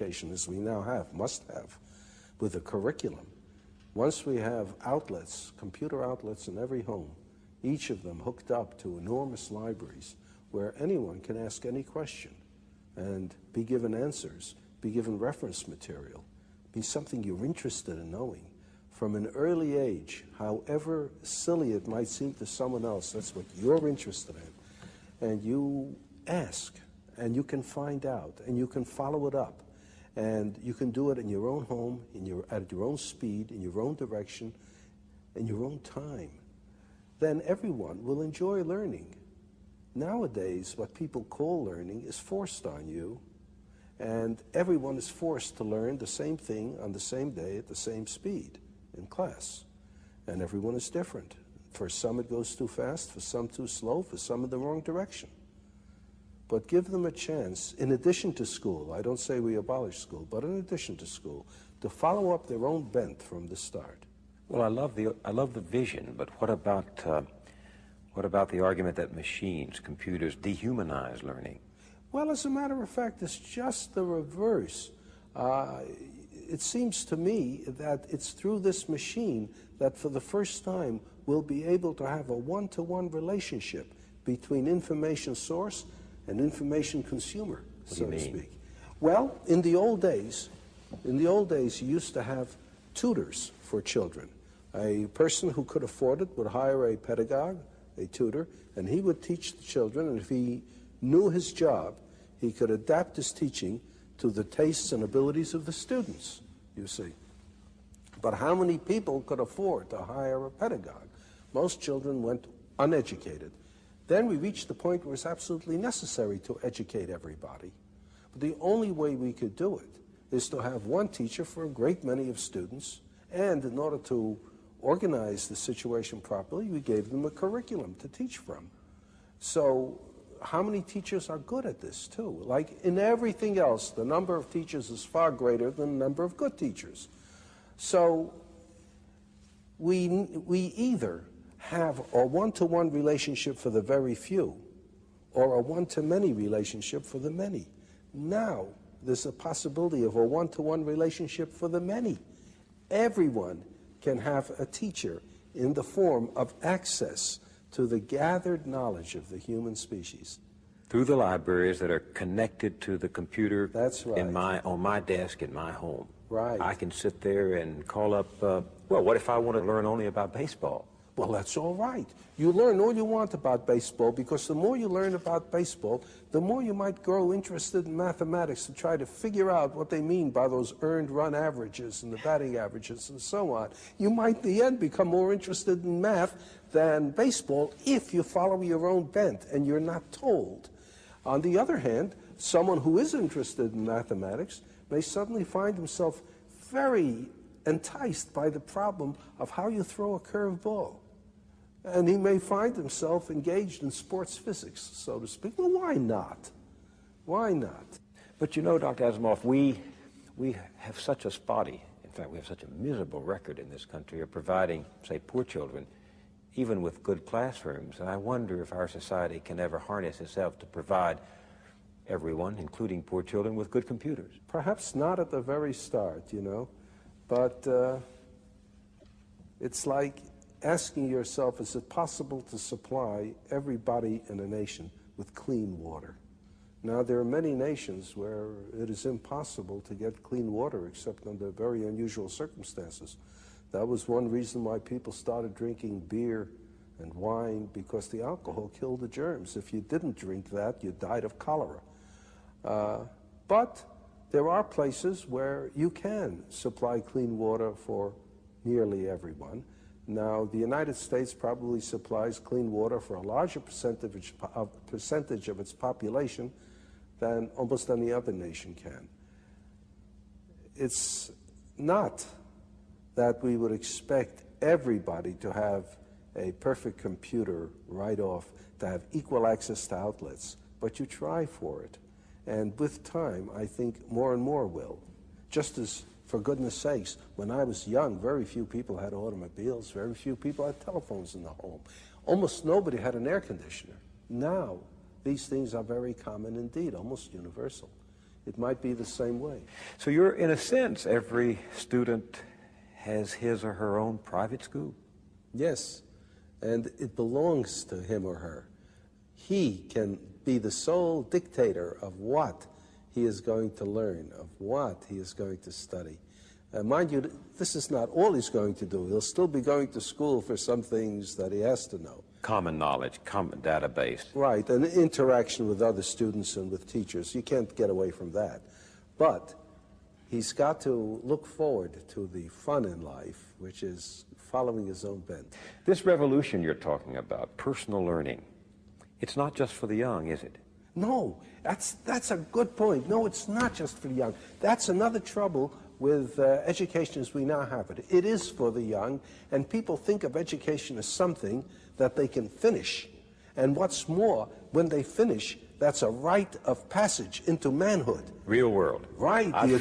education as we now have, must have, with a curriculum, once we have outlets, computer outlets in every home, each of them hooked up to enormous libraries where anyone can ask any question and be given answers, be given reference material, be something you're interested in knowing. From an early age, however silly it might seem to someone else, that's what you're interested in. And you ask, and you can find out, and you can follow it up. And you can do it in your own home, at your own speed, in your own direction, in your own time. Then everyone will enjoy learning. Nowadays, what people call learning is forced on you, and everyone is forced to learn the same thing on the same day at the same speed in class. And everyone is different. For some it goes too fast, for some too slow, for some in the wrong direction. But give them a chance, in addition to school, I don't say we abolish school, but in addition to school, to follow up their own bent from the start. Well, I love the vision, but what about the argument that machines, computers, dehumanize learning? Well, as a matter of fact, it's just the reverse. It seems to me that it's through this machine that for the first time we'll be able to have a one-to-one relationship between information source and information consumer, so to speak. Well, in the old days, you used to have tutors for children. A person who could afford it would hire a pedagogue, a tutor, and he would teach the children, and if he knew his job, he could adapt his teaching to the tastes and abilities of the students, you see. But how many people could afford to hire a pedagogue? Most children went uneducated. Then we reached the point where it's absolutely necessary to educate everybody. But the only way we could do it is to have one teacher for a great many of students, and in order to organize the situation properly, we gave them a curriculum to teach from. So how many teachers are good at this too? Like in everything else, the number of teachers is far greater than the number of good teachers. So we either have a one-to-one relationship for the very few or a one-to-many relationship for the many. Now there's a possibility of a one-to-one relationship for the many. Everyone can have a teacher in the form of access to the gathered knowledge of the human species. Through the libraries that are connected to the computer. That's right. On my desk in my home. Right. I can sit there and call up, well, what if I want to learn only about baseball? Well, that's all right. You learn all you want about baseball, because the more you learn about baseball, the more you might grow interested in mathematics to try to figure out what they mean by those earned run averages and the batting averages and so on. You might in the end become more interested in math than baseball if you follow your own bent and you're not told. On the other hand, someone who is interested in mathematics may suddenly find himself very enticed by the problem of how you throw a curved ball. And he may find himself engaged in sports physics, so to speak. Well, why not? Why not? But you know, Dr. Asimov, we have such a spotty, in fact, we have such a miserable record in this country of providing, say, poor children, even with good classrooms. And I wonder if our society can ever harness itself to provide everyone, including poor children, with good computers. Perhaps not at the very start, you know, but it's like asking yourself, is it possible to supply everybody in a nation with clean water? Now, there are many nations where it is impossible to get clean water except under very unusual circumstances. That was one reason why people started drinking beer and wine, because the alcohol killed the germs. If you didn't drink that, you died of cholera. But there are places where you can supply clean water for nearly everyone. Now, the United States probably supplies clean water for a larger percentage of its population than almost any other nation can. It's not that we would expect everybody to have a perfect computer right off, to have equal access to outlets, but you try for it. And with time, I think more and more will. Just as, for goodness sakes, when I was young, very few people had automobiles, very few people had telephones in the home. Almost nobody had an air conditioner. Now, these things are very common indeed, almost universal. it might be the same way. So you're, in a sense, every student has his or her own private school. Yes, and it belongs to him or her. He can be the sole dictator of what he is going to learn, of what he is going to study. Mind you, this is not all he's going to do. He'll still be going to school for some things that he has to know. Common knowledge, common database. Right, and interaction with other students and with teachers. You can't get away from that. But he's got to look forward to the fun in life, which is following his own bent. This revolution you're talking about, personal learning, it's not just for the young, is it? No, that's a good point. No, it's not just for the young. That's another trouble with education as we now have it. It is for the young, and people think of education as something that they can finish. And what's more, when they finish, that's a rite of passage into manhood. Real world. Right. I've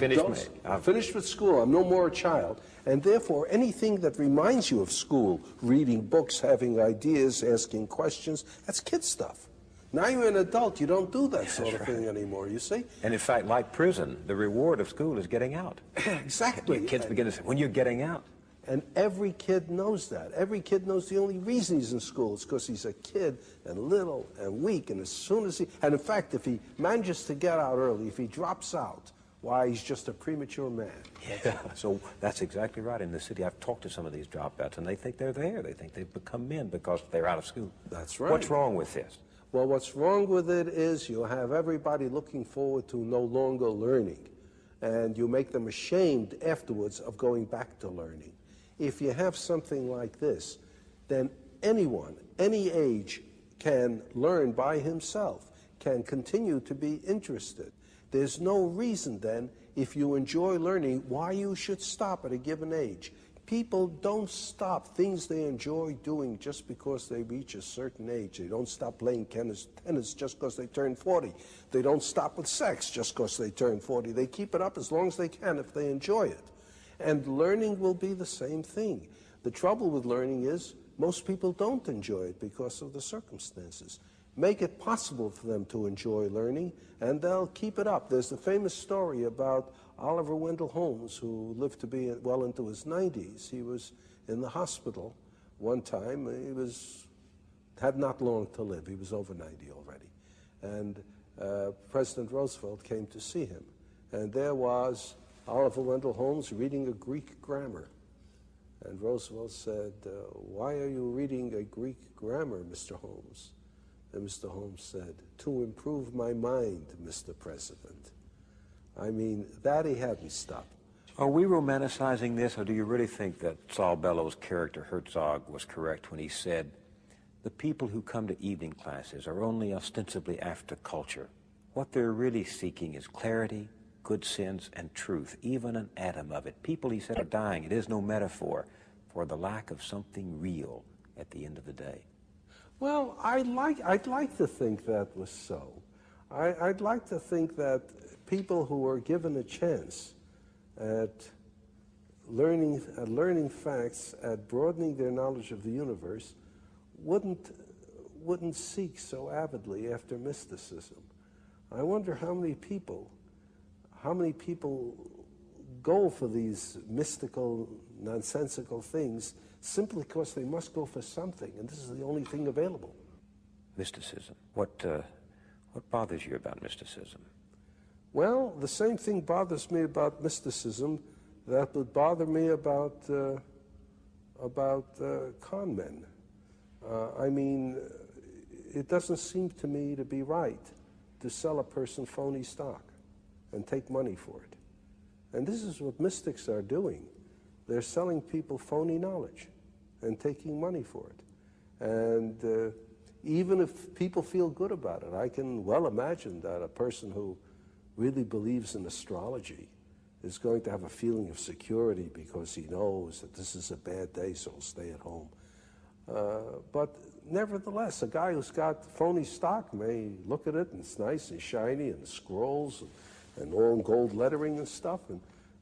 finished with school. I'm no more a child. And therefore, anything that reminds you of school, reading books, having ideas, asking questions, that's kid stuff. Now you're an adult, you don't do that sort of thing anymore, you see? And in fact, like prison, the reward of school is getting out. Exactly. Kids begin to say, when you're getting out. And every kid knows that. Every kid knows the only reason he's in school is because he's a kid and little and weak. And as soon as and in fact, if he manages to get out early, if he drops out, why, he's just a premature man. Yeah. So that's exactly right. In the city, I've talked to some of these dropouts, and they think they're there. They think they've become men because they're out of school. That's right. What's wrong with this? Well, what's wrong with it is you have everybody looking forward to no longer learning, and you make them ashamed afterwards of going back to learning. If you have something like this, then anyone, any age, can learn by himself, can continue to be interested. There's no reason then, if you enjoy learning, why you should stop at a given age. People don't stop things they enjoy doing just because they reach a certain age. They don't stop playing tennis just because they turn 40. They don't stop with sex just because they turn 40. They keep it up as long as they can if they enjoy it. And learning will be the same thing. The trouble with learning is most people don't enjoy it because of the circumstances. Make it possible for them to enjoy learning, and they'll keep it up. There's the famous story about Oliver Wendell Holmes, who lived to be well into his 90s. He was in the hospital one time. He had not long to live. He was over 90 already. And President Roosevelt came to see him. And there was Oliver Wendell Holmes reading a Greek grammar. And Roosevelt said, "Why are you reading a Greek grammar, Mr. Holmes?" And Mr. Holmes said, "To improve my mind, Mr. President." I mean, that he hadn't stopped. Are we romanticizing this, or do you really think that Saul Bellows' character Herzog was correct when he said, the people who come to evening classes are only ostensibly after culture? What they're really seeking is clarity, good sense, and truth, even an atom of it. People, he said, are dying. It is no metaphor for the lack of something real at the end of the day. Well, I'd like to think that was so. I'd like to think that people who are given a chance at learning facts, at broadening their knowledge of the universe, wouldn't seek so avidly after mysticism. I wonder how many people go for these mystical, nonsensical things simply because they must go for something, and this is the only thing available. Mysticism. What bothers you about mysticism? Well, the same thing bothers me about mysticism that would bother me about con men. I mean, it doesn't seem to me to be right to sell a person phony stock and take money for it. And this is what mystics are doing. They're selling people phony knowledge and taking money for it. And even if people feel good about it, I can well imagine that a person who really believes in astrology is going to have a feeling of security because he knows that this is a bad day, so he'll stay at home. But nevertheless, a guy who's got phony stock may look at it and it's nice and shiny and scrolls and all in gold lettering and stuff,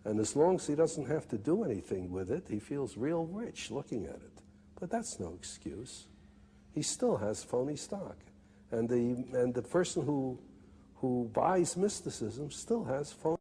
and as long as he doesn't have to do anything with it, he feels real rich looking at it. But that's no excuse. He still has phony stock. And the person who who buys mysticism still has phony